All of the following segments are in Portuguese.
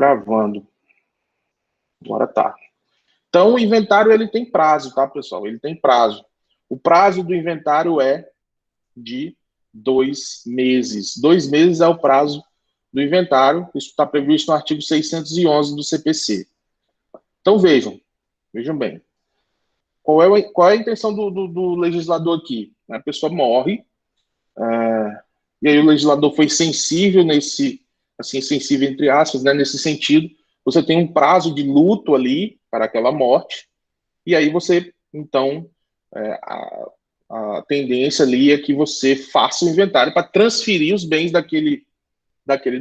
gravando. Agora tá. Então, o inventário ele tem prazo, tá, pessoal? Ele tem prazo. O prazo do inventário é de 2 meses. 2 meses é o prazo do inventário. Isso está previsto no artigo 611 do CPC. Então, vejam bem. Qual é a intenção do legislador aqui? A pessoa morre, e aí o legislador foi sensível nesse, assim, sensível entre aspas, né, nesse sentido. Você tem um prazo de luto ali para aquela morte, e aí você, então, a tendência ali é que você faça o inventário para transferir os bens daquele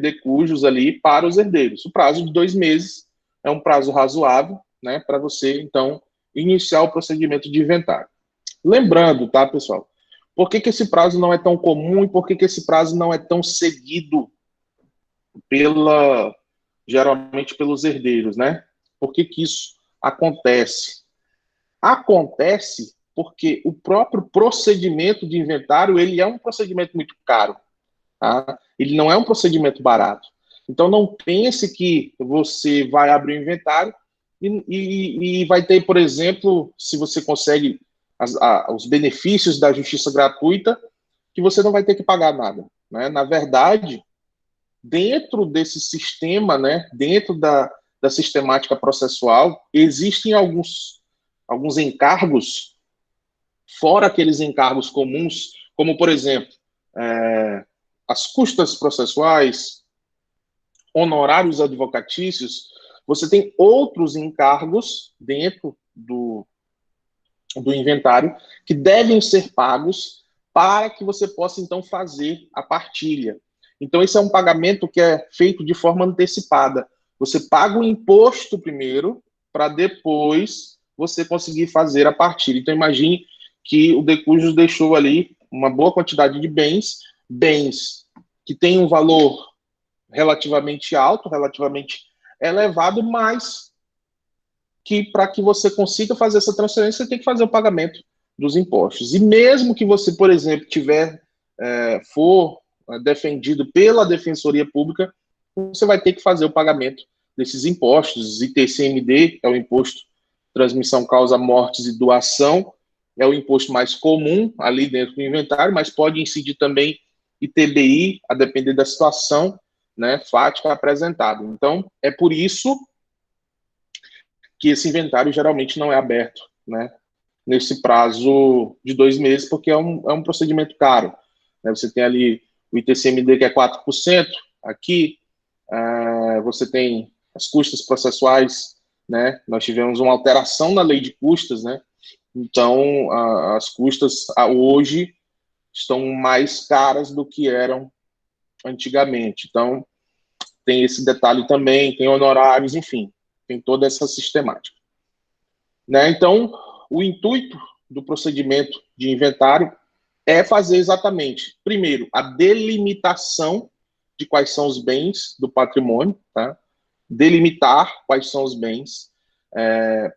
decujus ali para os herdeiros. O prazo de 2 meses é um prazo razoável, né, para você, então, iniciar o procedimento de inventário. Lembrando, tá, pessoal, por que esse prazo não é tão comum e por que esse prazo não é tão seguido geralmente pelos herdeiros, né? Por que isso acontece? Acontece porque o próprio procedimento de inventário, ele é um procedimento muito caro, tá? Ele não é um procedimento barato. Então, não pense que você vai abrir o inventário e vai ter, por exemplo, se você consegue os benefícios da justiça gratuita, que você não vai ter que pagar nada, né? Na verdade, dentro desse sistema, né, dentro da sistemática processual, existem alguns encargos, fora aqueles encargos comuns, como, por exemplo, as custas processuais, honorários advocatícios. Você tem outros encargos dentro do inventário que devem ser pagos para que você possa, então, fazer a partilha. Então, esse é um pagamento que é feito de forma antecipada. Você paga o imposto primeiro, para depois você conseguir fazer a partilha. Então, imagine que o decujus deixou ali uma boa quantidade de bens que têm um valor relativamente alto, relativamente elevado, mas que para que você consiga fazer essa transferência, você tem que fazer o pagamento dos impostos. E mesmo que você, por exemplo, for defendido pela Defensoria Pública, você vai ter que fazer o pagamento desses impostos. ITCMD, que é o Imposto de Transmissão, Causa, Mortes e Doação, é o imposto mais comum ali dentro do inventário, mas pode incidir também ITBI, a depender da situação, né, fática apresentada. Então, é por isso que esse inventário geralmente não é aberto, né, nesse prazo de 2 meses, porque é um procedimento caro. Né? Você tem ali o ITCMD, que é 4%, aqui você tem as custas processuais, né? Nós tivemos uma alteração na lei de custas, né? Então, as custas hoje estão mais caras do que eram antigamente. Então, tem esse detalhe também, tem honorários, enfim, tem toda essa sistemática. Né? Então, o intuito do procedimento de inventário é fazer exatamente, primeiro, a delimitação de quais são os bens do patrimônio, tá? Delimitar quais são os bens,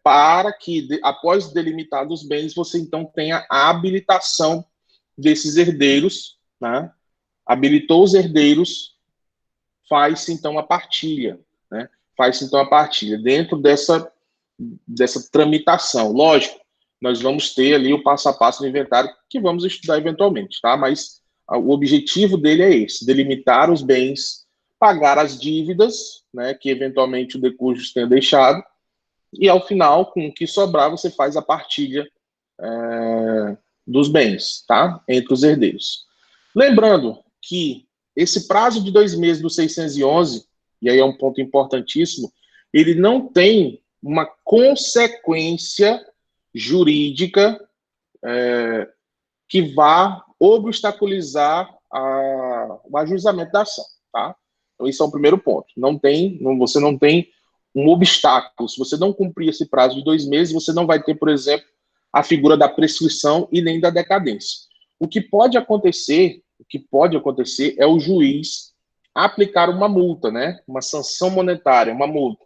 para que, após delimitados os bens, você então tenha a habilitação desses herdeiros, né? Habilitou os herdeiros, faz-se então a partilha, né? Faz-se então a partilha dentro dessa tramitação. Lógico, nós vamos ter ali o passo a passo do inventário que vamos estudar eventualmente, tá? Mas o objetivo dele é esse, delimitar os bens, pagar as dívidas, né, que eventualmente o decujus tenha deixado, e ao final, com o que sobrar, você faz a partilha dos bens, tá? Entre os herdeiros. Lembrando que esse prazo de 2 meses do 611, e aí é um ponto importantíssimo, ele não tem uma consequência jurídica que vá obstaculizar o ajuizamento da ação, tá? Então, esse é o primeiro ponto. Você não tem um obstáculo. Se você não cumprir esse prazo de 2 meses, você não vai ter, por exemplo, a figura da prescrição e nem da decadência. O que pode acontecer é o juiz aplicar uma multa, né? Uma sanção monetária, uma multa.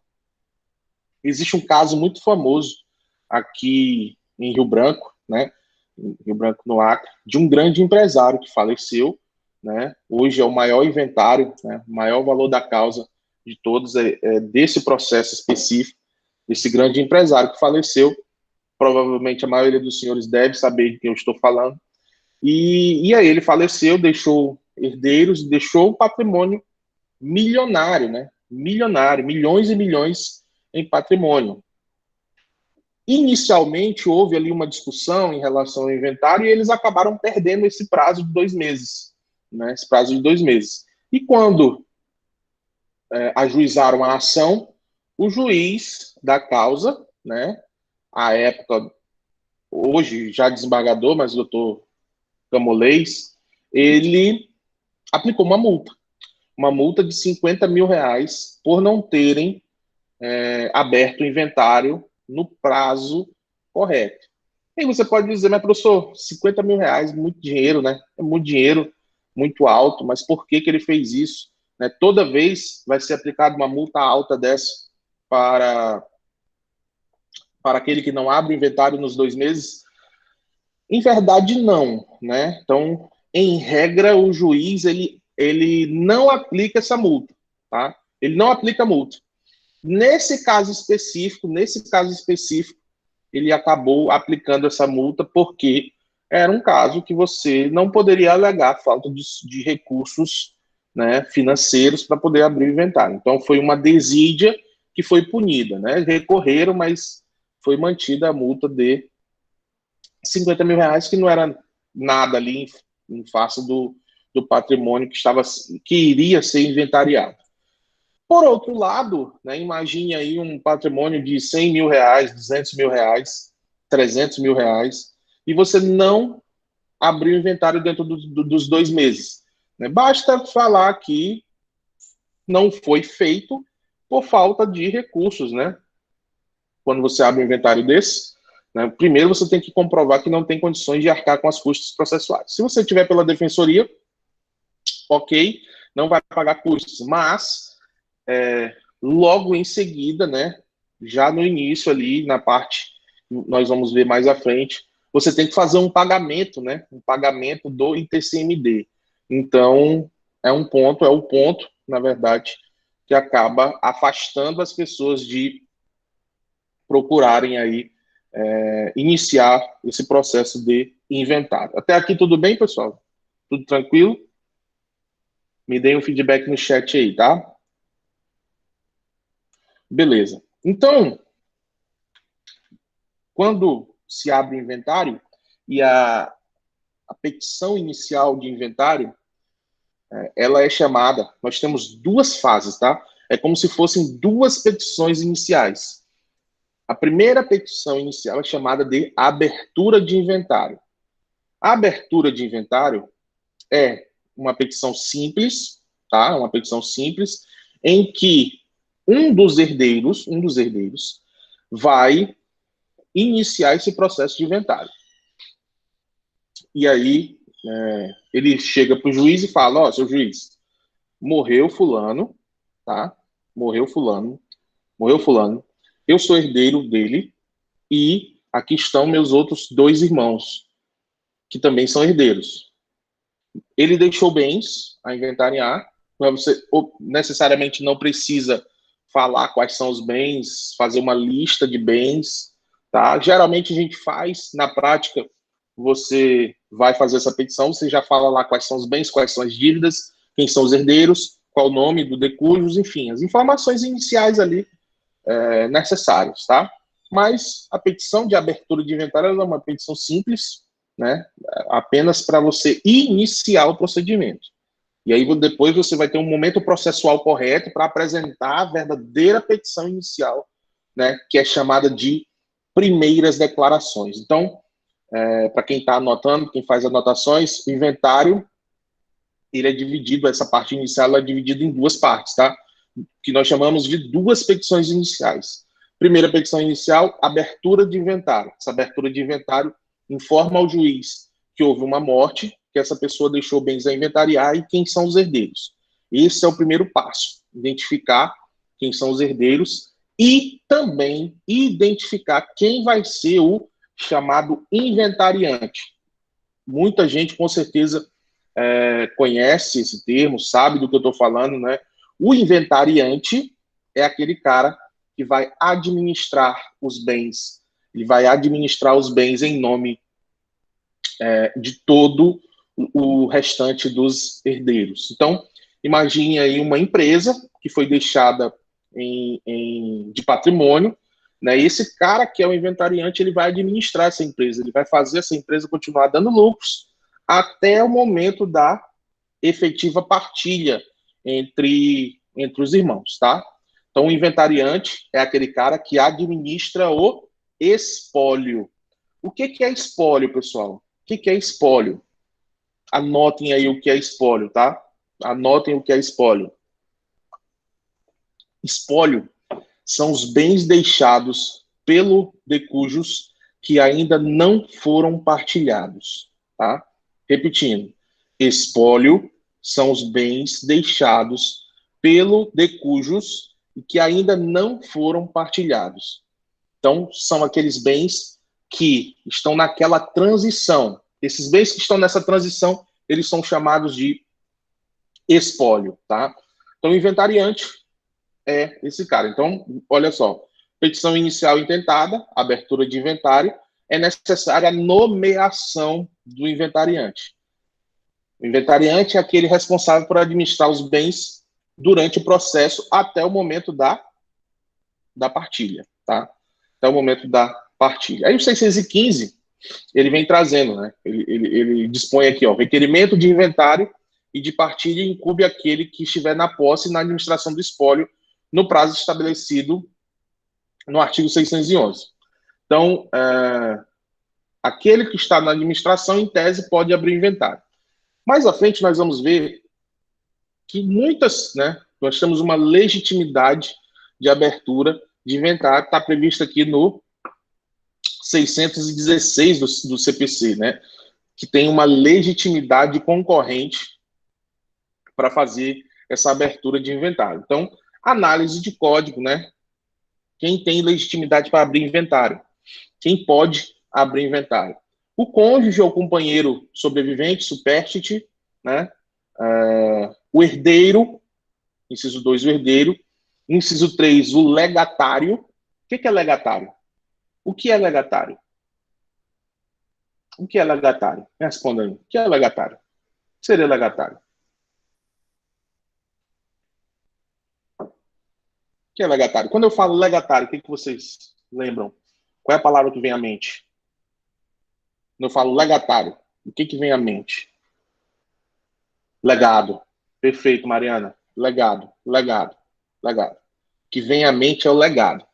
Existe um caso muito famoso aqui em Rio Branco, né? Rio Branco, no Acre, de um grande empresário que faleceu, né? Hoje é o maior inventário, né? O maior valor da causa de todos é desse processo específico, desse grande empresário que faleceu. Provavelmente a maioria dos senhores deve saber de quem eu estou falando. E aí ele faleceu, deixou herdeiros, deixou um patrimônio milionário, né? Milionário, milhões e milhões em patrimônio. Inicialmente houve ali uma discussão em relação ao inventário e eles acabaram perdendo esse prazo de 2 meses, né? Esse prazo de 2 meses. E quando ajuizaram a ação, o juiz da causa, né? À época, hoje já desembargador, mas o doutor Camolês, ele aplicou uma multa de 50 mil reais por não terem aberto o inventário no prazo correto. E você pode dizer, mas professor, 50 mil reais, muito dinheiro, né? É muito dinheiro, muito alto, mas por que ele fez isso? Né? Toda vez vai ser aplicada uma multa alta dessa para aquele que não abre o inventário nos 2 meses? Em verdade, não, né? Então, em regra, o juiz, ele não aplica essa multa, tá? Ele não aplica a multa. Nesse caso específico, ele acabou aplicando essa multa porque era um caso que você não poderia alegar falta de recursos, né, financeiros para poder abrir o inventário. Então, foi uma desídia que foi punida, né? Recorreram, mas foi mantida a multa de 50 mil reais, que não era nada ali em face do patrimônio que iria ser inventariado. Por outro lado, né, imagine aí um patrimônio de 100 mil reais, 200 mil reais, 300 mil reais, e você não abriu o inventário dentro dos 2 meses. Né? Basta falar que não foi feito por falta de recursos, né? Quando você abre um inventário desse, né, primeiro você tem que comprovar que não tem condições de arcar com as custas processuais. Se você tiver pela defensoria, ok, não vai pagar custos, mas logo em seguida, né, já no início ali, na parte, nós vamos ver mais à frente, você tem que fazer um pagamento, né, um pagamento do ITCMD. Então, é o ponto, na verdade, que acaba afastando as pessoas de procurarem aí iniciar esse processo de inventário. Até aqui tudo bem, pessoal? Tudo tranquilo? Me deem um feedback no chat aí, tá? Beleza. Então, quando se abre o inventário e a petição inicial de inventário, ela é chamada, nós temos 2 fases, tá? É como se fossem 2 petições iniciais. A primeira petição inicial é chamada de abertura de inventário. A abertura de inventário é uma petição simples, tá? Uma petição simples, em que um dos herdeiros vai iniciar esse processo de inventário. E aí, ele chega para o juiz e fala, ó, seu juiz, morreu fulano, tá? Morreu fulano, eu sou herdeiro dele e aqui estão meus outros 2 irmãos, que também são herdeiros. Ele deixou bens a inventariar, você necessariamente não precisa falar quais são os bens, fazer uma lista de bens, tá? Geralmente a gente faz, na prática, você vai fazer essa petição, você já fala lá quais são os bens, quais são as dívidas, quem são os herdeiros, qual o nome do decujus, enfim, as informações iniciais ali necessárias, tá? Mas a petição de abertura de inventário é uma petição simples, né? Apenas para você iniciar o procedimento. E aí depois você vai ter um momento processual correto para apresentar a verdadeira petição inicial, né? Que é chamada de primeiras declarações. Então, para quem está anotando, quem faz anotações, o inventário, ele é dividido, essa parte inicial é dividida em 2 partes, tá? Que nós chamamos de 2 petições iniciais. Primeira petição inicial, abertura de inventário. Essa abertura de inventário informa ao juiz que houve uma morte, que essa pessoa deixou bens a inventariar e quem são os herdeiros. Esse é o primeiro passo, identificar quem são os herdeiros e também identificar quem vai ser o chamado inventariante. Muita gente, com certeza, conhece esse termo, sabe do que eu estou falando, né? O inventariante é aquele cara que vai administrar os bens. Ele vai administrar os bens em nome de todo o restante dos herdeiros. Então, imagine aí uma empresa que foi deixada de patrimônio, né? E esse cara que é o inventariante, ele vai administrar essa empresa, ele vai fazer essa empresa continuar dando lucros até o momento da efetiva partilha entre os irmãos, tá? Então, o inventariante é aquele cara que administra o espólio. O que é espólio, pessoal? O que é espólio? Anotem aí o que é espólio, tá? Anotem o que é espólio. Espólio são os bens deixados pelo decujus que ainda não foram partilhados, tá? Repetindo, espólio são os bens deixados pelo decujus que ainda não foram partilhados. Então, são aqueles bens que estão naquela transição. Esses bens que estão nessa transição, eles são chamados de espólio, tá? Então, o inventariante é esse cara. Então, olha só, petição inicial intentada, abertura de inventário, é necessária a nomeação do inventariante. O inventariante é aquele responsável por administrar os bens durante o processo até o momento da partilha, tá? Até o momento da partilha. Aí o 615, ele vem trazendo, né? Ele dispõe aqui, ó, requerimento de inventário e de partilha incumbe aquele que estiver na posse e na administração do espólio no prazo estabelecido no artigo 611. Então, aquele que está na administração, em tese, pode abrir inventário. Mais à frente, nós vamos ver que muitas, né, nós temos uma legitimidade de abertura de inventário, está prevista aqui no 616 do CPC, né, que tem uma legitimidade concorrente para fazer essa abertura de inventário. Então, análise de código, né, quem tem legitimidade para abrir inventário, quem pode abrir inventário. O cônjuge ou companheiro sobrevivente, supérstite, né, o herdeiro, inciso 2, o herdeiro, inciso 3, o legatário. O que é legatário? O que é legatário? O que é legatário? Responda aí. O que é legatário? O que seria legatário? O que é legatário? Quando eu falo legatário, o que vocês lembram? Qual é a palavra que vem à mente? Quando eu falo legatário, o que vem à mente? Legado. Perfeito, Mariana. Legado. O que vem à mente é o legado.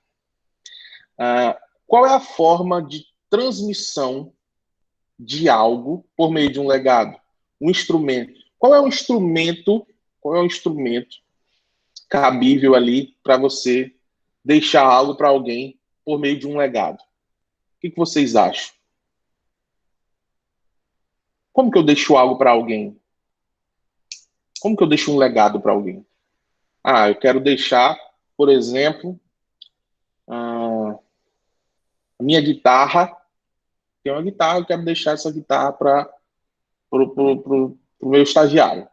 Qual é a forma de transmissão de algo por meio de um legado? Um instrumento. Qual é o instrumento cabível ali para você deixar algo para alguém por meio de um legado? O que vocês acham? Como que eu deixo algo para alguém? Como que eu deixo um legado para alguém? Eu quero deixar, por exemplo, a minha guitarra. Tem uma guitarra, eu quero deixar essa guitarra para o meu estagiário.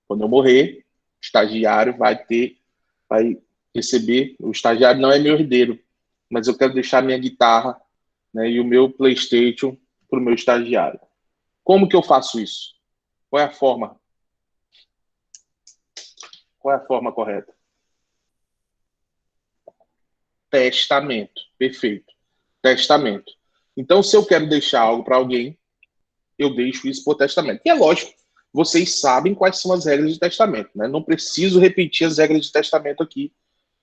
Quando eu morrer, o estagiário vai receber. O estagiário não é meu herdeiro, mas eu quero deixar minha guitarra, né, e o meu PlayStation para o meu estagiário. Como que eu faço isso? Qual é a forma? Qual é a forma correta? Testamento. Perfeito. Testamento. Então, se eu quero deixar algo para alguém, eu deixo isso por testamento. E é lógico, vocês sabem quais são as regras de testamento, né? Não preciso repetir as regras de testamento aqui,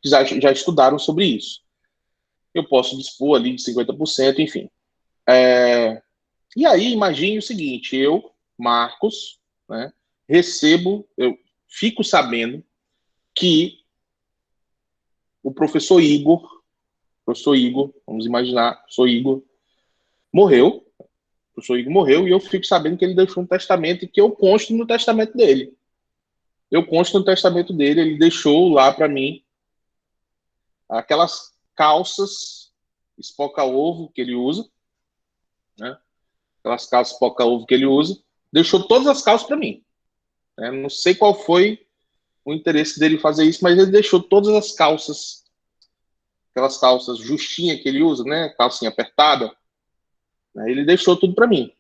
já estudaram sobre isso. Eu posso dispor ali de 50%, enfim. E aí, imagine o seguinte, eu, Marcos, né, eu fico sabendo que o professor Igor, vamos imaginar, o professor Igor morreu, e eu fico sabendo que ele deixou um testamento e que eu consto no testamento dele. Ele deixou lá para mim aquelas calças espoca-ovo que ele usa, né? Aquelas calças espoca-ovo que ele usa, deixou todas as calças para mim. Não sei qual foi o interesse dele fazer isso, mas ele deixou todas as calças, aquelas calças justinhas que ele usa, né? Calcinha apertada, né? Ele deixou tudo para mim.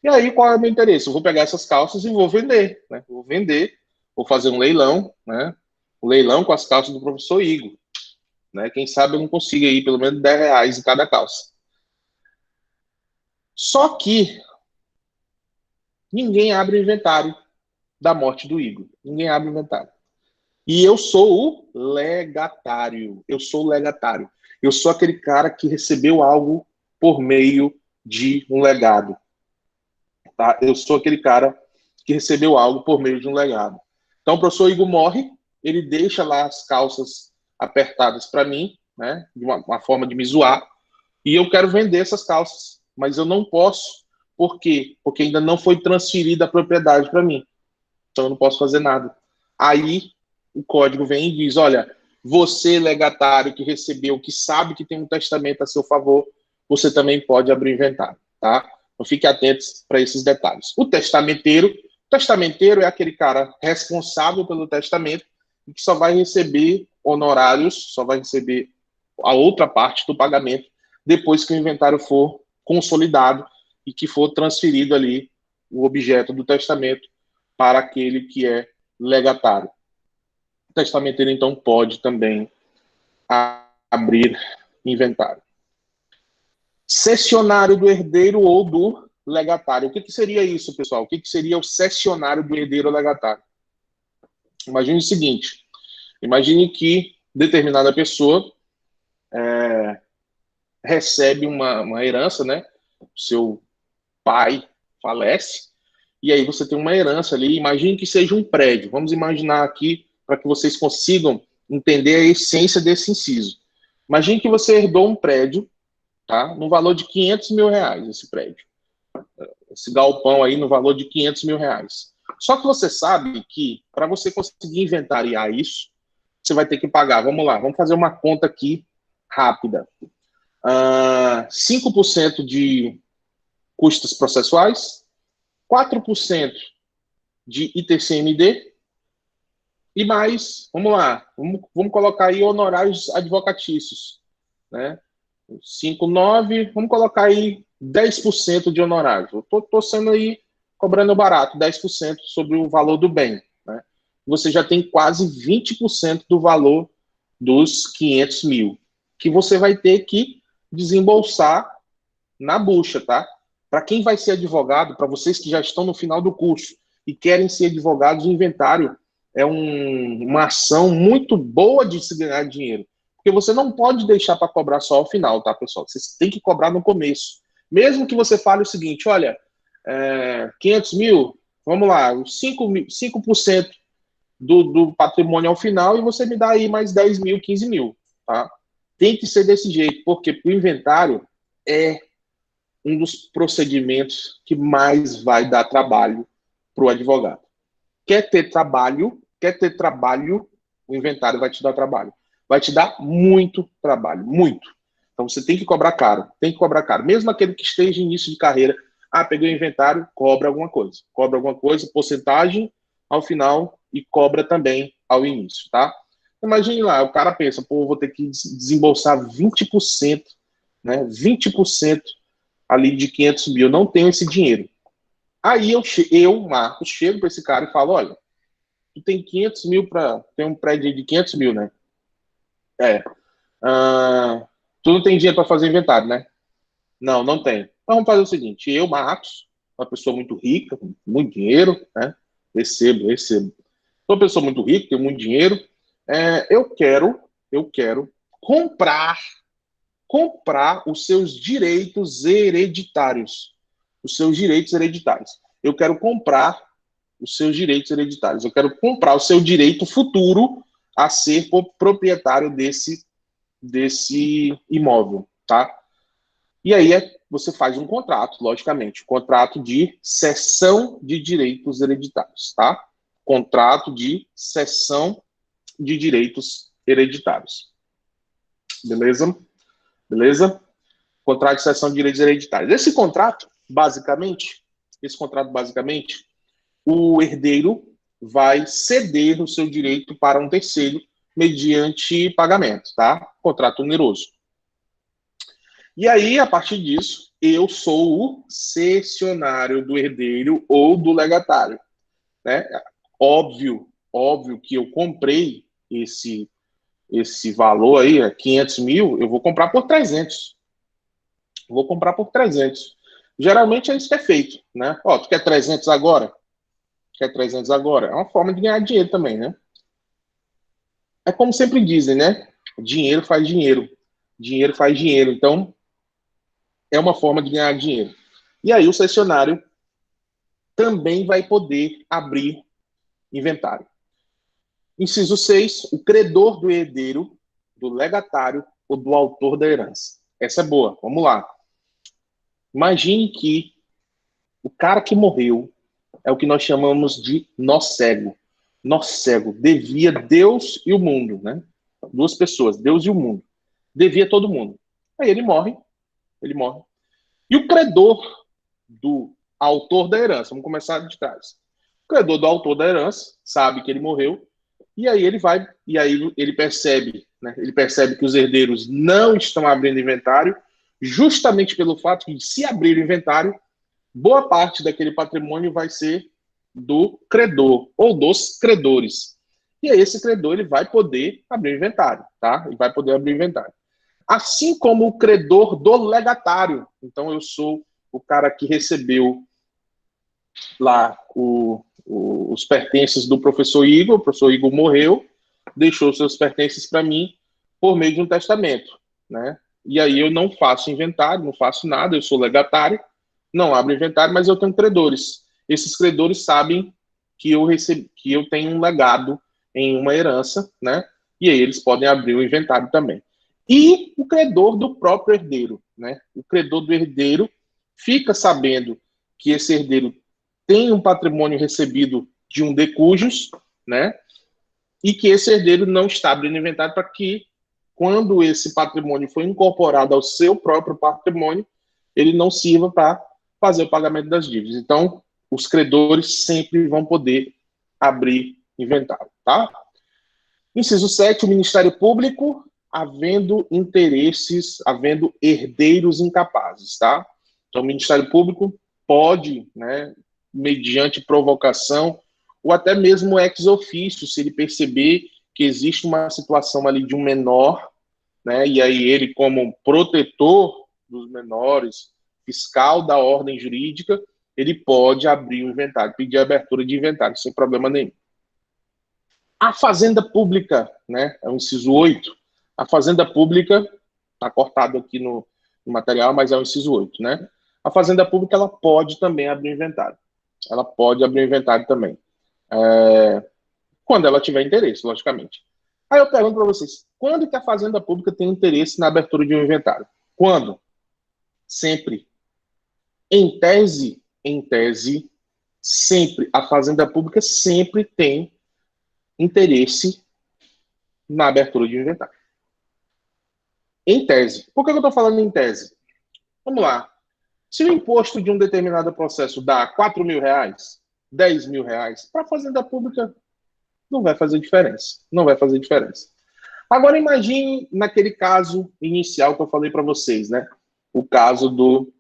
E aí, qual é o meu interesse? Eu vou pegar essas calças e vou vender, né? Vou vender, vou fazer um leilão, né? Um leilão com as calças do professor Igor, né? Quem sabe eu não consigo aí pelo menos R$ 10 em cada calça. Só que ninguém abre o inventário da morte do Igor. Ninguém abre o inventário. E eu sou o legatário. Eu sou o legatário. Eu sou aquele cara que recebeu algo por meio de um legado. Tá? Eu sou aquele cara que recebeu algo por meio de um legado. Então, o professor Igor morre, ele deixa lá as calças apertadas para mim, né, de uma forma de me zoar, e eu quero vender essas calças, mas eu não posso. Por quê? Porque ainda não foi transferida a propriedade para mim. Então, eu não posso fazer nada. Aí, o código vem e diz, olha, você, legatário, que recebeu, que sabe que tem um testamento a seu favor, você também pode abrir o inventário, tá? Então, fique atentos para esses detalhes. O testamenteiro é aquele cara responsável pelo testamento e que só vai receber honorários, só vai receber a outra parte do pagamento depois que o inventário for consolidado e que for transferido ali o objeto do testamento para aquele que é legatário. O testamenteiro, então, pode também abrir inventário. Cessionário do herdeiro ou do legatário. O que seria isso, pessoal? O que seria o cessionário do herdeiro ou legatário? Imagine o seguinte, imagine que determinada pessoa recebe uma herança, né? Seu pai falece, e aí você tem uma herança ali, imagine que seja um prédio. Vamos imaginar aqui, para que vocês consigam entender a essência desse inciso. Imagine que você herdou um prédio, tá? No valor de R$ 500 mil, esse prédio. Esse galpão aí no valor de R$ 500 mil. Só que você sabe que, para você conseguir inventariar isso, você vai ter que pagar. Vamos lá, vamos fazer uma conta aqui rápida. 5% de custos processuais, 4% de ITCMD e mais, vamos lá, vamos colocar aí honorários advocatícios, né? 5, 9, vamos colocar aí 10% de honorários. Eu estou sendo aí, cobrando barato, 10% sobre o valor do bem, né? Você já tem quase 20% do valor dos 500 mil, que você vai ter que desembolsar na bucha, tá? Para quem vai ser advogado, para vocês que já estão no final do curso e querem ser advogados, o inventário é uma ação muito boa de se ganhar dinheiro. Porque você não pode deixar para cobrar só ao final, tá, pessoal? Você tem que cobrar no começo. Mesmo que você fale o seguinte, olha, 500 mil, vamos lá, 5% do patrimônio ao final e você me dá aí mais 10 mil, 15 mil, tá? Tem que ser desse jeito, porque o inventário é um dos procedimentos que mais vai dar trabalho para o advogado. Quer ter trabalho, o inventário vai te dar trabalho. Vai te dar muito trabalho, muito. Então você tem que cobrar caro, Mesmo aquele que esteja em início de carreira, pegou o inventário, cobra alguma coisa, porcentagem ao final e cobra também ao início, tá? Imagine lá, o cara pensa, pô, vou ter que desembolsar 20%, né? 20% ali de 500 mil, eu não tenho esse dinheiro. Aí Marcos, chego para esse cara e falo, olha, tu tem 500 mil tem um prédio de 500 mil, né? Tu não tem dinheiro para fazer inventário, né? Não, não tem. Então vamos fazer o seguinte, eu, Marcos, uma pessoa muito rica, com muito dinheiro, né? Recebo. Sou uma pessoa muito rica, tenho muito dinheiro. Eu quero comprar os seus direitos hereditários. Eu quero comprar os seus direitos hereditários. Eu quero comprar o seu direito futuro a ser proprietário desse imóvel, tá? E aí você faz um contrato, logicamente, contrato de cessão de direitos hereditários, tá? Contrato de cessão de direitos hereditários. Beleza? Contrato de cessão de direitos hereditários. Esse contrato, basicamente, o herdeiro vai ceder o seu direito para um terceiro mediante pagamento, tá? Contrato oneroso. E aí, a partir disso, eu sou o cessionário do herdeiro ou do legatário, né? Óbvio que eu comprei esse valor aí, 500 mil, eu vou comprar por 300. Vou comprar por 300. Geralmente é isso que é feito, né? Ó, tu quer 300 agora? Quer 300 agora? É uma forma de ganhar dinheiro também, né? É como sempre dizem, né? Dinheiro faz dinheiro. Dinheiro faz dinheiro. Então, é uma forma de ganhar dinheiro. E aí o cessionário também vai poder abrir inventário. Inciso 6, o credor do herdeiro, do legatário ou do autor da herança. Essa é boa, vamos lá. Imagine que o cara que morreu é o que nós chamamos de nó cego. Nó cego devia Deus e o mundo, né? Duas pessoas, Deus e o mundo. Devia todo mundo. Aí ele morre. E o credor do autor da herança, vamos começar de trás. O credor do autor da herança sabe que ele morreu, e aí ele percebe, né? Ele percebe que os herdeiros não estão abrindo inventário, justamente pelo fato de, se abrir o inventário, boa parte daquele patrimônio vai ser do credor ou dos credores. E aí esse credor ele vai poder abrir o inventário, tá? Ele vai poder abrir o inventário. Assim como o credor do legatário. Então eu sou o cara que recebeu lá os pertences do professor Igor. O professor Igor morreu, deixou seus pertences para mim por meio de um testamento, né? E aí eu não faço inventário, não faço nada, eu sou legatário, não abro inventário, mas eu tenho credores. Esses credores sabem que eu tenho um legado em uma herança, né? E aí eles podem abrir o inventário também. E o credor do próprio herdeiro, né? O credor do herdeiro fica sabendo que esse herdeiro tem um patrimônio recebido de um de cujos, né? E que esse herdeiro não está abrindo inventário para que, quando esse patrimônio for incorporado ao seu próprio patrimônio, ele não sirva para fazer o pagamento das dívidas. Então, os credores sempre vão poder abrir inventário, tá? Inciso 7, o Ministério Público, havendo herdeiros incapazes, tá? Então, o Ministério Público pode, né, mediante provocação, ou até mesmo ex officio, se ele perceber que existe uma situação ali de um menor, né, e aí ele, como protetor dos menores, fiscal da ordem jurídica, ele pode abrir o inventário, pedir a abertura de inventário, sem problema nenhum. A Fazenda Pública, né, é o inciso 8. A Fazenda Pública, está cortado aqui no material, mas é o inciso 8, né? A Fazenda Pública, ela pode também abrir inventário. Ela pode abrir inventário também. Quando ela tiver interesse, logicamente. Aí eu pergunto para vocês, quando que a Fazenda Pública tem interesse na abertura de um inventário? Quando? Sempre. Em tese, sempre. A Fazenda Pública sempre tem interesse na abertura de um inventário. Em tese. Por que eu estou falando em tese? Vamos lá. Se o imposto de um determinado processo dá 4 mil reais, 10 mil reais, para a Fazenda Pública não vai fazer diferença. Não vai fazer diferença. Agora imagine naquele caso inicial que eu falei para vocês, né? O caso do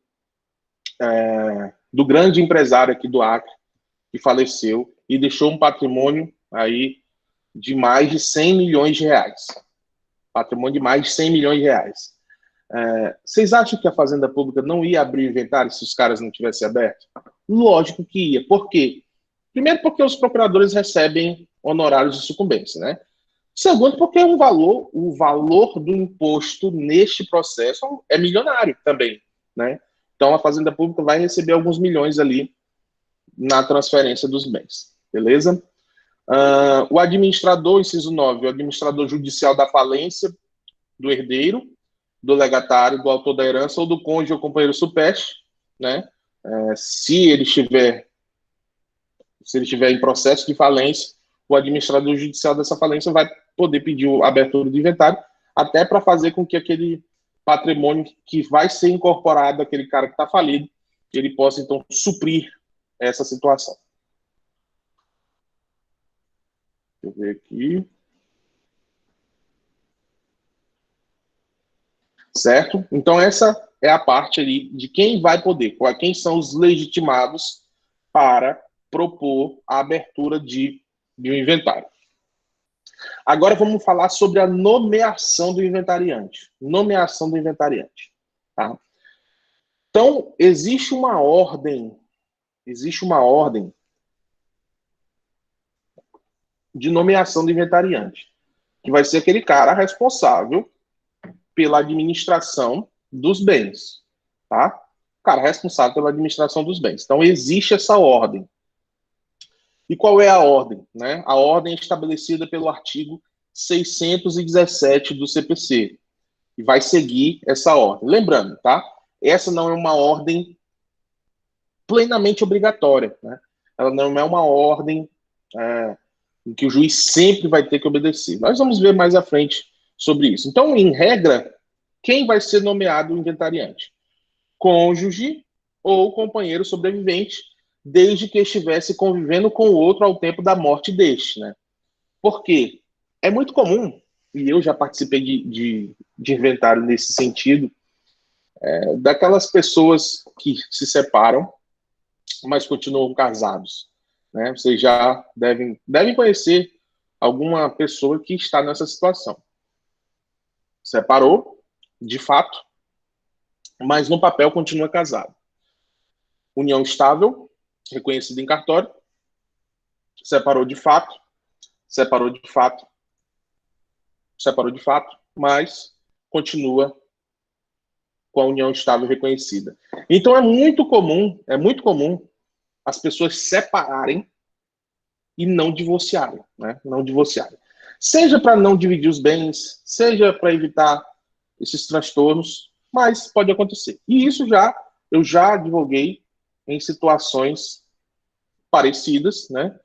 grande empresário aqui do Acre, que faleceu e deixou um patrimônio aí de mais de 100 milhões de reais. Patrimônio de mais de 100 milhões de reais. Vocês acham que a Fazenda Pública não ia abrir inventário se os caras não tivessem aberto? Lógico que ia. Por quê? Primeiro, porque os procuradores recebem honorários de sucumbência, né? Segundo, porque o valor do imposto neste processo é milionário também, né? Então, a Fazenda Pública vai receber alguns milhões ali na transferência dos bens, beleza? O administrador, inciso 9, o administrador judicial da falência do herdeiro, do legatário, do autor da herança ou do cônjuge ou companheiro supérstite, né? Se ele estiver em processo de falência, o administrador judicial dessa falência vai poder pedir a abertura do inventário, até para fazer com que aquele patrimônio que vai ser incorporado àquele cara que está falido, ele possa, então, suprir essa situação. eu ver aqui. Certo? Então, essa é a parte ali de quem vai poder, quem são os legitimados para propor a abertura de um inventário. Agora vamos falar sobre a nomeação do inventariante. Nomeação do inventariante. Tá? Então, existe uma ordem de nomeação do inventariante, que vai ser aquele cara responsável pela administração dos bens, tá? O cara responsável pela administração dos bens. Então, existe essa ordem. E qual é a ordem? Né? A ordem é estabelecida pelo artigo 617 do CPC, e vai seguir essa ordem. Lembrando, tá? Essa não é uma ordem plenamente obrigatória, né? Ela não é uma ordem em que o juiz sempre vai ter que obedecer. Nós vamos ver mais à frente sobre isso. Então, em regra, quem vai ser nomeado o inventariante? Cônjuge ou companheiro sobrevivente, desde que estivesse convivendo com o outro ao tempo da morte deste, né? Por quê? É muito comum, e eu já participei de inventário nesse sentido, daquelas pessoas que se separam, mas continuam casados, né? Vocês já devem conhecer alguma pessoa que está nessa situação. Separou, de fato, mas no papel continua casado. União estável, reconhecida em cartório, separou de fato, mas continua com a união estável reconhecida. Então é muito comum as pessoas separarem e não divorciarem, né? Não divorciarem. Seja para não dividir os bens, seja para evitar esses transtornos, mas pode acontecer. E isso eu já advoguei em situações parecidas, né?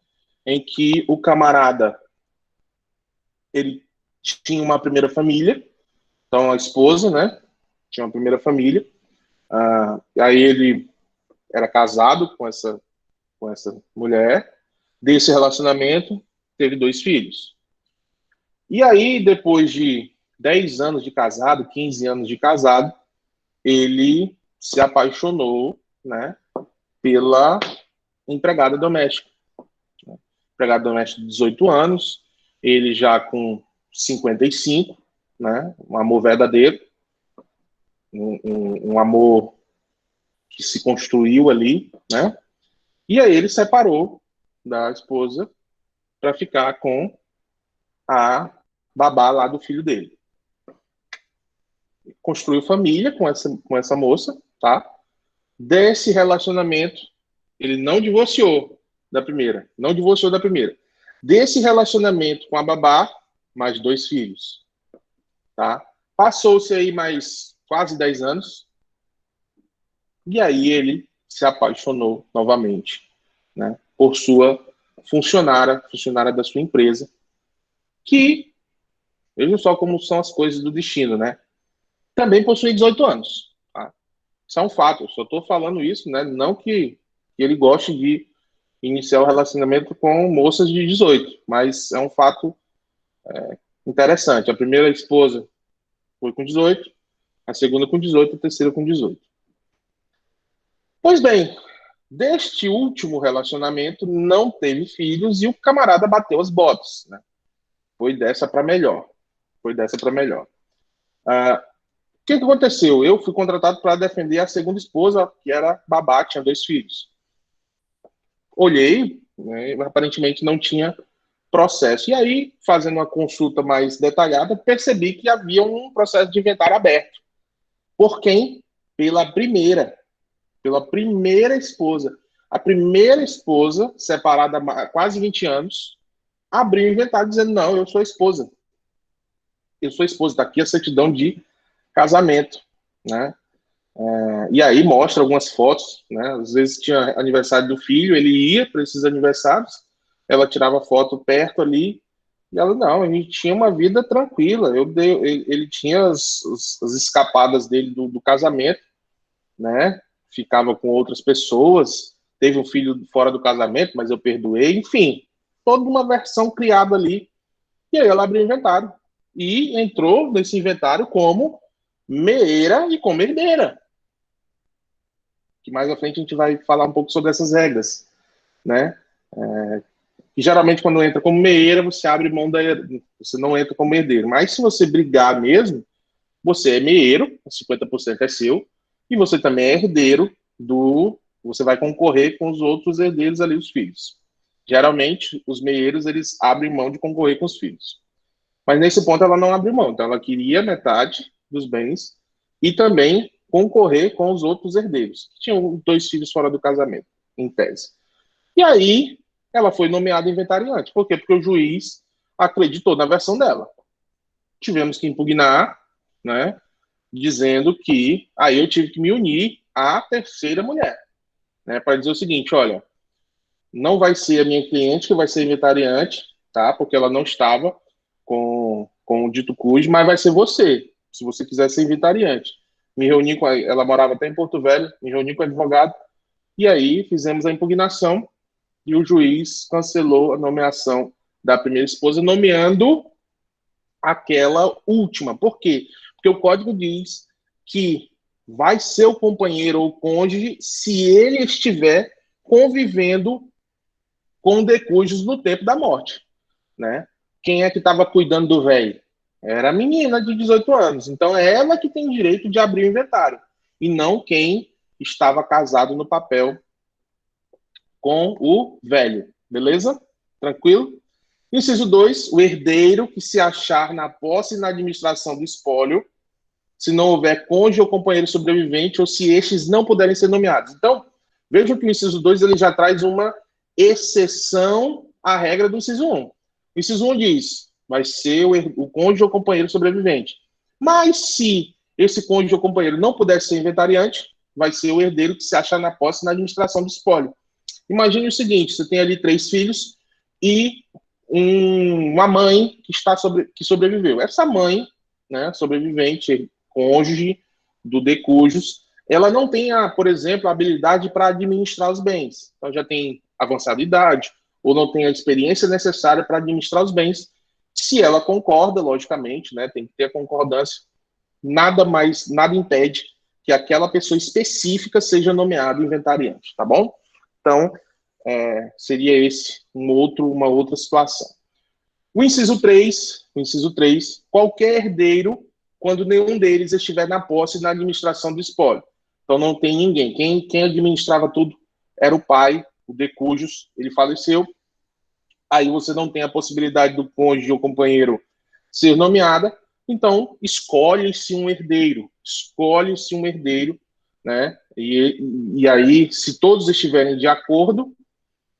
Em que o camarada ele tinha uma primeira família, então a esposa, né? Tinha uma primeira família. Aí ele era casado com essa mulher. Desse relacionamento, teve 2 filhos. E aí, depois de 10 anos de casado, 15 anos de casado, ele se apaixonou, né, pela empregada doméstica. Empregada doméstica de 18 anos, ele já com 55, né, um amor verdadeiro, um amor que se construiu ali, né, e aí ele separou da esposa para ficar com a babá lá do filho dele. Construiu família com essa moça, tá? Desse relacionamento, ele não divorciou da primeira. Desse relacionamento com a babá, mais 2 filhos, tá? Passou-se aí mais quase 10 anos, e aí ele se apaixonou novamente, né? Por sua funcionária da sua empresa, que, vejam só como são as coisas do destino, né? Também possui 18 anos. Tá? Isso é um fato. Eu só estou falando isso, né? Não que ele goste de iniciar o relacionamento com moças de 18, mas é um fato interessante. A primeira esposa foi com 18, a segunda com 18, a terceira com 18. Pois bem, deste último relacionamento não teve filhos e o camarada bateu as botas, né? Foi dessa para melhor. O que aconteceu? Eu fui contratado para defender a segunda esposa, que era babá, tinha 2 filhos. Olhei, né, aparentemente não tinha processo. E aí, fazendo uma consulta mais detalhada, percebi que havia um processo de inventário aberto. Por quem? Pela primeira esposa. A primeira esposa, separada há quase 20 anos, abriu o inventário dizendo, não, eu sou esposa. Está aqui a certidão de casamento, né? E aí mostra algumas fotos, né? Às vezes tinha aniversário do filho, ele ia para esses aniversários, ela tirava foto perto ali, e ela, não, a gente tinha uma vida tranquila, ele tinha as escapadas dele do casamento, né? Ficava com outras pessoas, teve um filho fora do casamento, mas eu perdoei, enfim. toda uma versão criada ali. E aí ela abriu o inventário. E entrou nesse inventário como meeira e como herdeira. Que mais à frente a gente vai falar um pouco sobre essas regras, né? E geralmente quando entra como meeira, você abre mão da herdeira, você não entra como herdeiro. Mas se você brigar mesmo, você é meeiro, 50% é seu, e você também é herdeiro do... Você vai concorrer com os outros herdeiros ali, os filhos. Geralmente, os meeiros, eles abrem mão de concorrer com os filhos. Mas nesse ponto ela não abriu mão. Então ela queria metade dos bens e também concorrer com os outros herdeiros, que tinham 2 filhos fora do casamento, em tese. E aí ela foi nomeada inventariante. Por quê? Porque o juiz acreditou na versão dela. Tivemos que impugnar, né, dizendo que aí eu tive que me unir à terceira mulher, né, para dizer o seguinte, olha, não vai ser a minha cliente que vai ser inventariante, tá? Porque ela não estava com o dito cujo, mas vai ser você, se você quiser ser inventariante. Me reuni com ela, morava até em Porto Velho, me reuni com o advogado, e aí fizemos a impugnação, e o juiz cancelou a nomeação da primeira esposa, nomeando aquela última. Por quê? Porque o código diz que vai ser o companheiro ou cônjuge se ele estiver convivendo com decujos no tempo da morte, né? Quem é que estava cuidando do velho? Era a menina de 18 anos. Então é ela que tem direito de abrir o inventário e não quem estava casado no papel com o velho. Beleza? Tranquilo? Inciso 2, o herdeiro que se achar na posse e na administração do espólio, se não houver cônjuge ou companheiro sobrevivente ou se estes não puderem ser nomeados. Então, vejam que o inciso 2 ele já traz uma exceção à regra do inciso 1. O inciso 1 diz, vai ser o cônjuge ou companheiro sobrevivente. Mas se esse cônjuge ou companheiro não puder ser inventariante, vai ser o herdeiro que se achar na posse e na administração do espólio. Imagine o seguinte, você tem ali 3 filhos e uma mãe que sobreviveu. Essa mãe, né, sobrevivente, cônjuge do decujus, ela não tem, por exemplo, a habilidade para administrar os bens. Então já tem avançada idade, ou não tem a experiência necessária para administrar os bens. Se ela concorda, logicamente, né, tem que ter a concordância, nada impede que aquela pessoa específica seja nomeada inventariante, tá bom? Então, seria esse uma outra situação. O inciso 3, qualquer herdeiro, quando nenhum deles estiver na posse e na administração do espólio. Então não tem ninguém. Quem administrava tudo era o pai, o decujus, ele faleceu. Aí você não tem a possibilidade do cônjuge ou companheiro ser nomeada, então escolhe-se um herdeiro, né? E aí, se todos estiverem de acordo,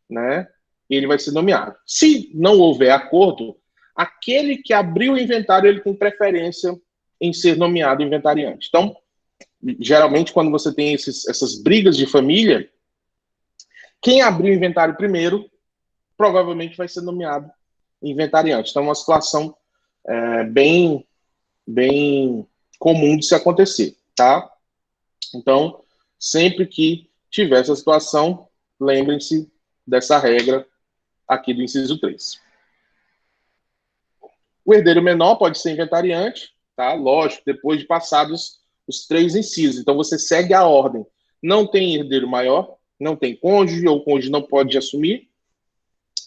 né, ele vai ser nomeado. Se não houver acordo, aquele que abriu o inventário, ele tem preferência em ser nomeado inventariante. Então, geralmente, quando você tem essas brigas de família, quem abriu o inventário primeiro, provavelmente vai ser nomeado inventariante. Então, é uma situação bem comum de se acontecer, tá? Então, sempre que tiver essa situação, lembrem-se dessa regra aqui do inciso 3. O herdeiro menor pode ser inventariante, tá? Lógico, depois de passados os 3 incisos. Então, você segue a ordem. Não tem herdeiro maior, não tem cônjuge, ou o cônjuge não pode assumir.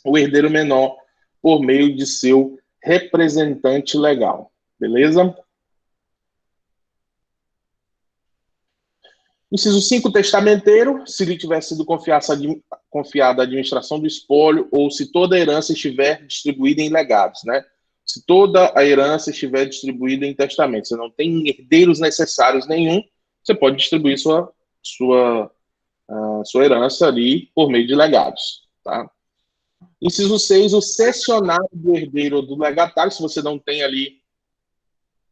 O herdeiro menor, por meio de seu representante legal. Beleza? Inciso 5, testamenteiro, se lhe tiver sido confiada a administração do espólio ou se toda a herança estiver distribuída em legados, né? Se toda a herança estiver distribuída em testamento, você não tem herdeiros necessários nenhum, você pode distribuir sua herança ali por meio de legados, tá? Inciso 6, o cessionário do herdeiro ou do legatário, se você não tem ali,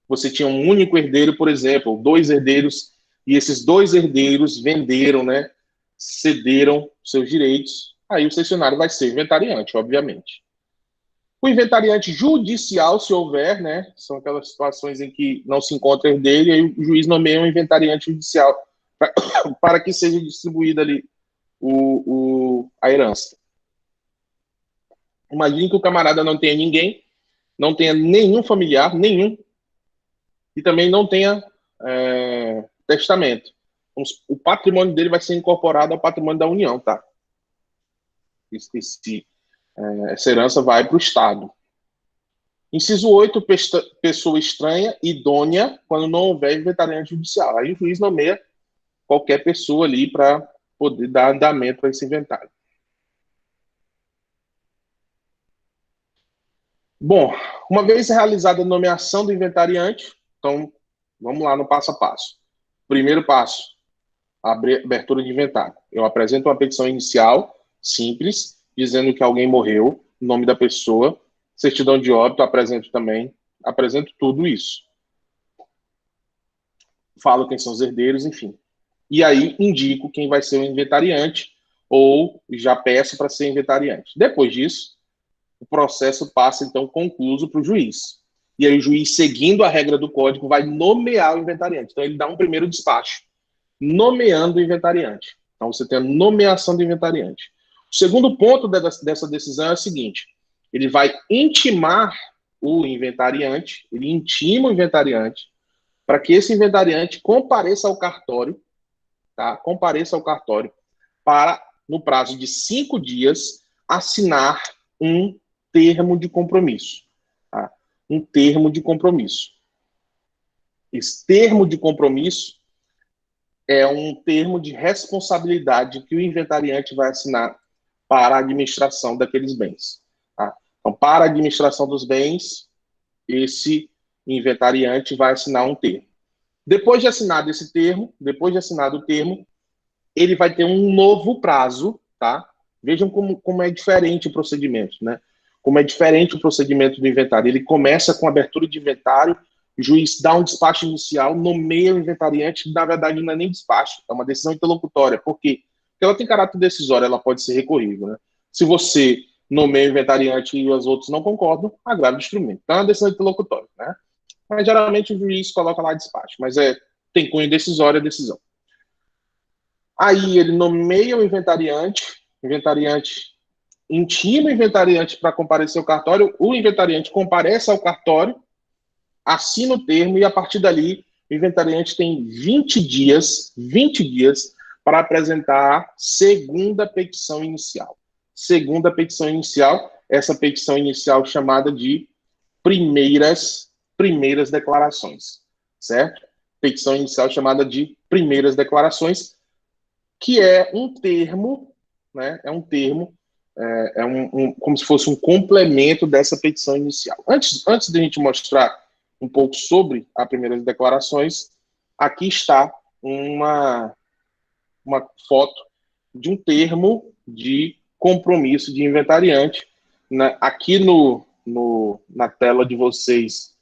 você tinha um único herdeiro, por exemplo, 2 herdeiros, e esses 2 herdeiros venderam, né, cederam seus direitos, aí o cessionário vai ser inventariante, obviamente. O inventariante judicial, se houver, né, são aquelas situações em que não se encontra herdeiro, e aí o juiz nomeia um inventariante judicial para que seja distribuída ali a herança. Imagine que o camarada não tenha ninguém, não tenha nenhum familiar, nenhum, e também não tenha testamento. O patrimônio dele vai ser incorporado ao patrimônio da União, tá? Essa herança vai para o Estado. Inciso 8, pessoa estranha, idônea, quando não houver inventariante judicial. Aí o juiz nomeia qualquer pessoa ali para poder dar andamento a esse inventário. Bom, uma vez realizada a nomeação do inventariante, então vamos lá no passo a passo. Primeiro passo, abertura de inventário. Eu apresento uma petição inicial, simples, dizendo que alguém morreu, nome da pessoa, certidão de óbito, apresento também, apresento tudo isso. Falo quem são os herdeiros, enfim. E aí indico quem vai ser o inventariante, ou já peço para ser inventariante. Depois disso, o processo passa, então, concluso para o juiz. E aí o juiz, seguindo a regra do código, vai nomear o inventariante. Então, ele dá um primeiro despacho, nomeando o inventariante. Então, você tem a nomeação do inventariante. O segundo ponto dessa decisão é o seguinte: ele vai intimar o inventariante, ele intima o inventariante, para que esse inventariante compareça ao cartório, tá? Compareça ao cartório para, no prazo de 5 dias, assinar um termo de compromisso. Tá? Um termo de compromisso. Esse termo de compromisso é um termo de responsabilidade que o inventariante vai assinar para a administração daqueles bens. Tá? Então, para a administração dos bens, esse inventariante vai assinar um termo. Depois de assinado esse termo, ele vai ter um novo prazo, tá? Vejam como é diferente o procedimento, né? Como é diferente o procedimento do inventário. Ele começa com abertura de inventário, o juiz dá um despacho inicial, nomeia o inventariante, na verdade não é nem despacho, é uma decisão interlocutória. Por quê? Porque ela tem caráter decisório, ela pode ser recorrível, né? Se você nomeia o inventariante e os outros não concordam, agrava o instrumento. Então é uma decisão interlocutória, né? Mas geralmente o juiz coloca lá despacho, mas tem cunho decisório a decisão. Aí ele nomeia o inventariante intima o inventariante para comparecer ao cartório, o inventariante comparece ao cartório, assina o termo e a partir dali o inventariante tem 20 dias para apresentar a segunda petição inicial. Segunda petição inicial, essa petição inicial chamada de primeiras declarações, certo? Petição inicial chamada de primeiras declarações, que é um termo, né? É um termo, como se fosse um complemento dessa petição inicial. Antes de a gente mostrar um pouco sobre as primeiras declarações, aqui está uma foto de um termo de compromisso de inventariante. Né? Aqui na tela de vocês,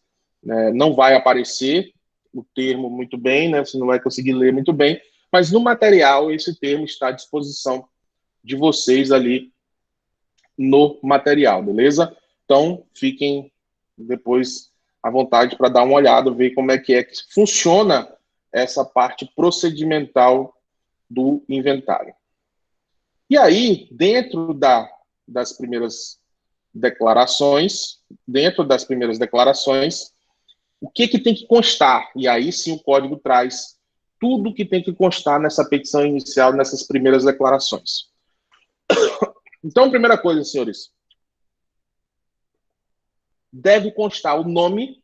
né, não vai aparecer o termo muito bem, né? Você não vai conseguir ler muito bem, mas no material esse termo está à disposição de vocês ali no material, beleza? Então, fiquem depois à vontade para dar uma olhada, ver como é que funciona essa parte procedimental do inventário. E aí, dentro das primeiras declarações, o que tem que constar? E aí sim o código traz tudo que tem que constar nessa petição inicial, nessas primeiras declarações. Então, primeira coisa, senhores, deve constar o nome,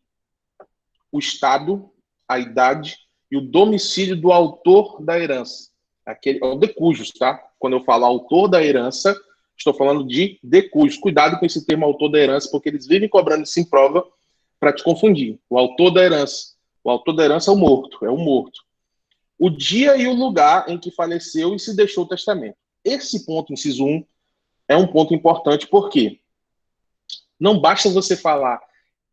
o estado, a idade e o domicílio do autor da herança. É o de cujos, tá? Quando eu falo autor da herança, estou falando de cujos. Cuidado com esse termo autor da herança, porque eles vivem cobrando isso em prova para te confundir. O autor da herança. O autor da herança é o morto. O dia e o lugar em que faleceu e se deixou o testamento. Esse ponto, inciso 1, é um ponto importante, porque não basta você falar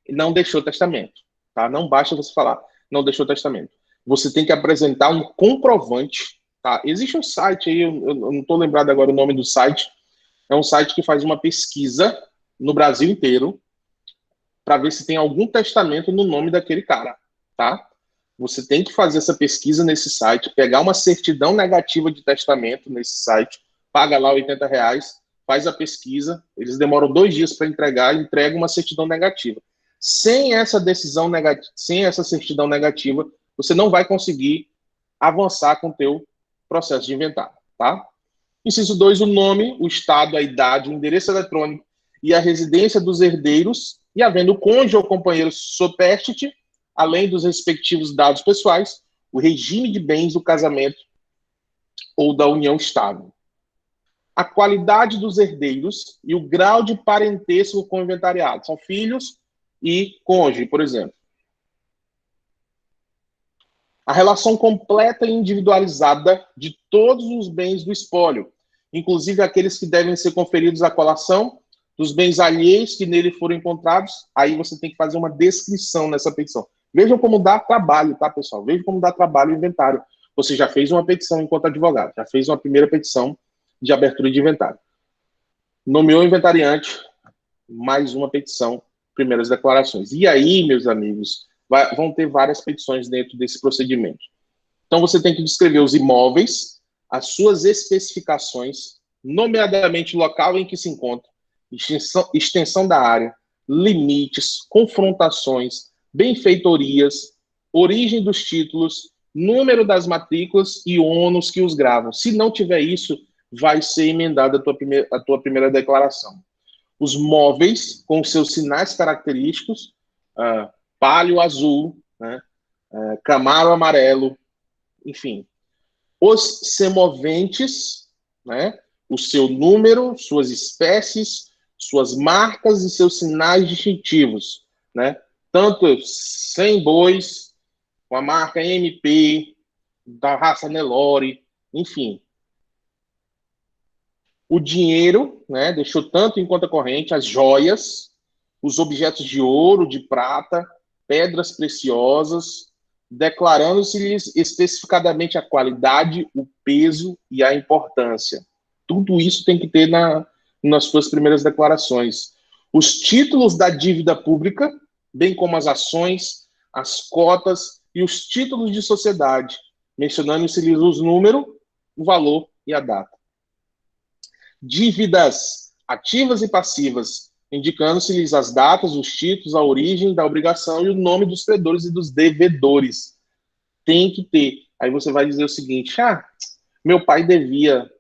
não deixou testamento, tá? Não basta você falar não deixou testamento. Você tem que apresentar um comprovante, tá? Existe um site aí, eu não estou lembrado agora o nome do site, é um site que faz uma pesquisa no Brasil inteiro para ver se tem algum testamento no nome daquele cara, tá? Você tem que fazer essa pesquisa nesse site, pegar uma certidão negativa de testamento nesse site, paga lá R$80, faz a pesquisa, eles demoram 2 dias para entregar, entrega uma certidão negativa. Sem essa decisão negativa, sem essa certidão negativa, você não vai conseguir avançar com o teu processo de inventário, tá? Inciso 2, o nome, o estado, a idade, o endereço eletrônico e a residência dos herdeiros, e havendo cônjuge ou companheiro sopérstite, além dos respectivos dados pessoais, o regime de bens do casamento ou da união estável. A qualidade dos herdeiros e o grau de parentesco com o inventariado. São filhos e cônjuge, por exemplo. A relação completa e individualizada de todos os bens do espólio, inclusive aqueles que devem ser conferidos à colação, dos bens alheios que nele foram encontrados. Aí você tem que fazer uma descrição nessa petição. Vejam como dá trabalho, tá, pessoal? Vejam como dá trabalho o inventário. Você já fez uma petição enquanto advogado, já fez uma primeira petição de abertura de inventário. Nomeou o inventariante, mais uma petição, primeiras declarações. E aí, meus amigos, vão ter várias petições dentro desse procedimento. Então, você tem que descrever os imóveis, as suas especificações, nomeadamente o local em que se encontra, extensão da área, limites, confrontações, benfeitorias, origem dos títulos, número das matrículas e ônus que os gravam. Se não tiver isso, vai ser emendada a tua primeira declaração. Os móveis, com seus sinais característicos, palio azul, né, camaro amarelo, enfim. Os semoventes, né, o seu número, suas espécies, suas marcas e seus sinais distintivos, né, tanto 100 bois, com a marca MP, da raça Nelore, enfim. O dinheiro, né, deixou tanto em conta corrente, as joias, os objetos de ouro, de prata, pedras preciosas, declarando-se-lhes especificadamente a qualidade, o peso e a importância. Tudo isso tem que ter nas suas primeiras declarações. Os títulos da dívida pública, bem como as ações, as cotas e os títulos de sociedade, mencionando-se-lhes os números, o valor e a data. Dívidas ativas e passivas, indicando-se-lhes as datas, os títulos, a origem da obrigação e o nome dos credores e dos devedores. Tem que ter. Aí você vai dizer o seguinte, meu pai devia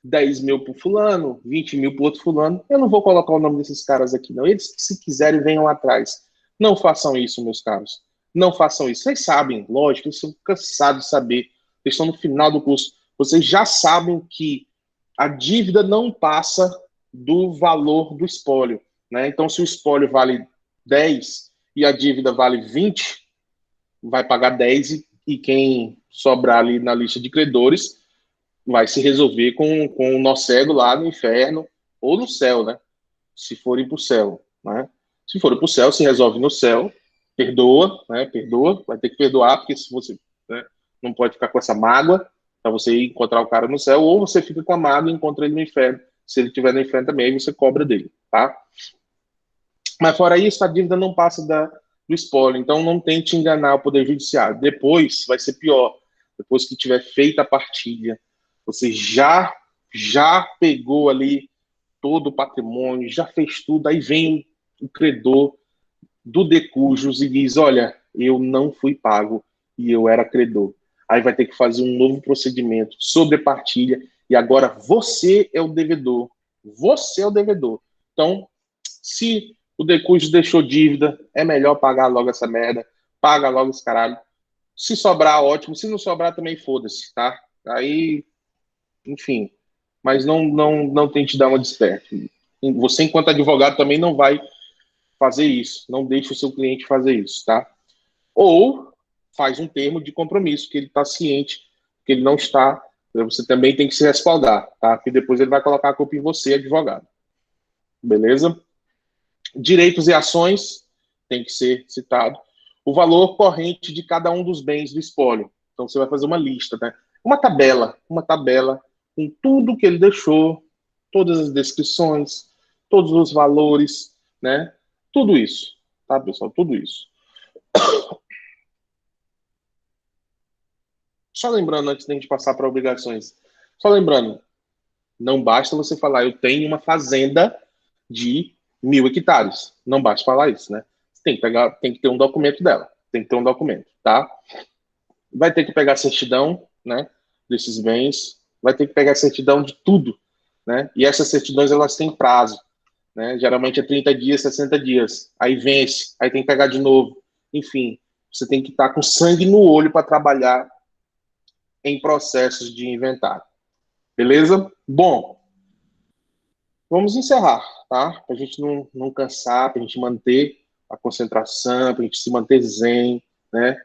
10 mil para o fulano, 20 mil para o outro fulano, eu não vou colocar o nome desses caras aqui, não. Eles, se quiserem, venham lá atrás. Não façam isso, meus caros. Não façam isso. Vocês sabem, lógico, vocês estão cansados de saber. Vocês estão no final do curso. Vocês já sabem que a dívida não passa do valor do espólio, né? Então, se o espólio vale 10 e a dívida vale 20, vai pagar 10 e quem sobrar ali na lista de credores vai se resolver com o nó cego lá no inferno ou no céu, né? Se forem para o céu, né? Se forem para o céu, se resolve no céu, perdoa, né? Perdoa, vai ter que perdoar, porque se você, né, não pode ficar com essa mágoa, para você encontrar o cara no céu, ou você fica com a mágoa e encontra ele no inferno. Se ele estiver no inferno também, aí você cobra dele, tá? Mas fora isso, a dívida não passa do espólio, então não tente enganar o Poder Judiciário. Depois vai ser pior. Depois que tiver feita a partilha, você já pegou ali todo o patrimônio, já fez tudo, aí vem o credor do decujus e diz, olha, eu não fui pago e eu era credor. Aí vai ter que fazer um novo procedimento sobre partilha e agora você é o devedor. Você é o devedor. Então, se o decujus deixou dívida, é melhor pagar logo essa merda, paga logo esse caralho. Se sobrar, ótimo. Se não sobrar, também foda-se, tá? Aí, enfim. Mas não tente dar uma desperta. Você, enquanto advogado, também não vai fazer isso. Não deixe o seu cliente fazer isso, tá? Ou faz um termo de compromisso, que ele está ciente, que ele não está, você também tem que se respaldar, tá? Porque depois ele vai colocar a culpa em você, advogado. Beleza? Direitos e ações, tem que ser citado. O valor corrente de cada um dos bens do espólio. Então você vai fazer uma lista, né? Uma tabela com tudo que ele deixou, todas as descrições, todos os valores, né? Tudo isso, tá, pessoal? Tudo isso. Só lembrando, antes de a gente passar para obrigações, só lembrando, Não basta você falar, eu tenho uma fazenda de 1.000 hectares. Não basta falar isso, né? Você tem que pegar, tem que ter um documento dela. Tem que ter um documento, tá? Vai ter que pegar a certidão, né? Desses bens. Vai ter que pegar a certidão de tudo, né? E essas certidões, elas têm prazo, né? Geralmente é 30 dias, 60 dias. Aí vence, aí tem que pegar de novo. Enfim, você tem que estar com sangue no olho para trabalhar em processos de inventário. Beleza? Bom, vamos encerrar, tá? Para a gente não cansar, para a gente manter a concentração, para a gente se manter zen, né?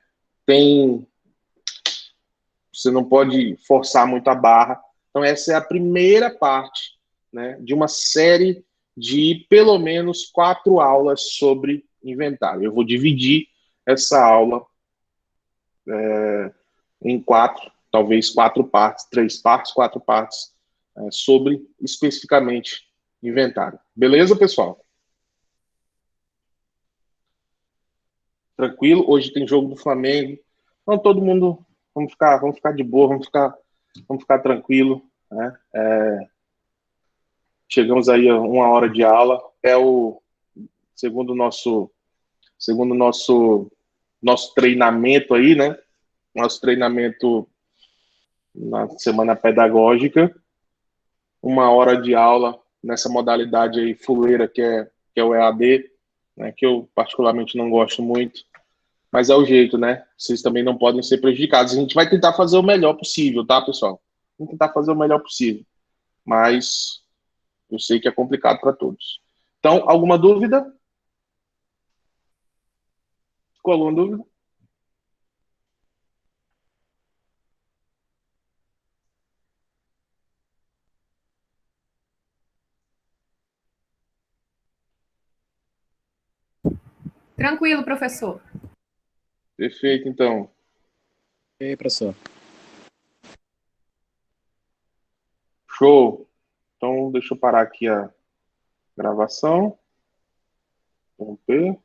Você não pode forçar muito a barra. Então, essa é a primeira parte, né, de uma série de pelo menos 4 aulas sobre inventário. Eu vou dividir essa aula em 4, talvez 4 partes, 3 partes, 4 partes, sobre especificamente inventário. Beleza, pessoal? Tranquilo? Hoje tem jogo do Flamengo. Então, todo mundo, vamos ficar de boa, vamos ficar tranquilo, né? Chegamos aí a 1 hora de aula. É o segundo nosso, segundo nosso treinamento aí, né? Nosso treinamento na semana pedagógica. 1 hora de aula nessa modalidade aí fuleira que é o EAD, né? Que eu particularmente não gosto muito, mas é o jeito, né? Vocês também não podem ser prejudicados. A gente vai tentar fazer o melhor possível, tá, pessoal? Vamos tentar fazer o melhor possível, mas eu sei que é complicado para todos. Então, alguma dúvida? Ficou alguma dúvida? Tranquilo, professor. Perfeito, então. E aí, professor? Show. Então, deixa eu parar aqui a gravação. Romper.